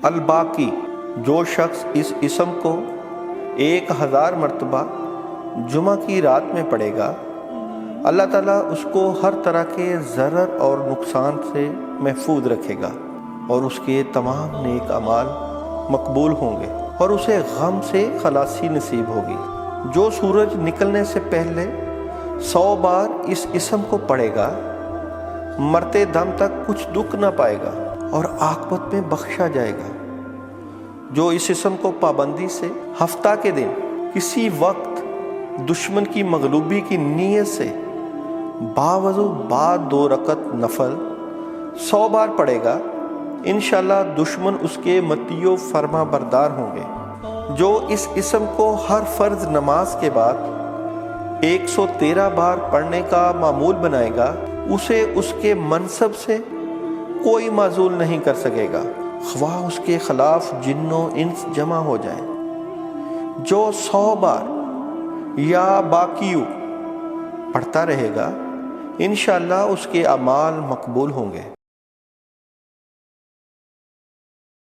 الباقی، جو شخص اس اسم کو 1000 مرتبہ جمعہ کی رات میں پڑھے گا، اللہ تعالیٰ اس کو ہر طرح کے ضرر اور نقصان سے محفوظ رکھے گا، اور اس کے تمام نیک اعمال مقبول ہوں گے، اور اسے غم سے خلاصی نصیب ہوگی۔ جو سورج نکلنے سے پہلے 100 بار اس اسم کو پڑھے گا، مرتے دم تک کچھ دکھ نہ پائے گا اور عاقبت میں بخشا جائے گا۔ جو اس اسم کو پابندی سے ہفتہ کے دن کسی وقت دشمن کی مغلوبی کی نیت سے باوضو بعد 2 رکعت نفل 100 بار پڑھے گا، انشاءاللہ دشمن اس کے مطیع و فرما بردار ہوں گے۔ جو اس اسم کو ہر فرض نماز کے بعد 113 بار پڑھنے کا معمول بنائے گا، اسے اس کے منصب سے کوئی معزول نہیں کر سکے گا، خواہ اس کے خلاف جن و انس جمع ہو جائیں۔ جو 100 بار یا باقیو پڑھتا رہے گا، انشاءاللہ اس کے اعمال مقبول ہوں گے۔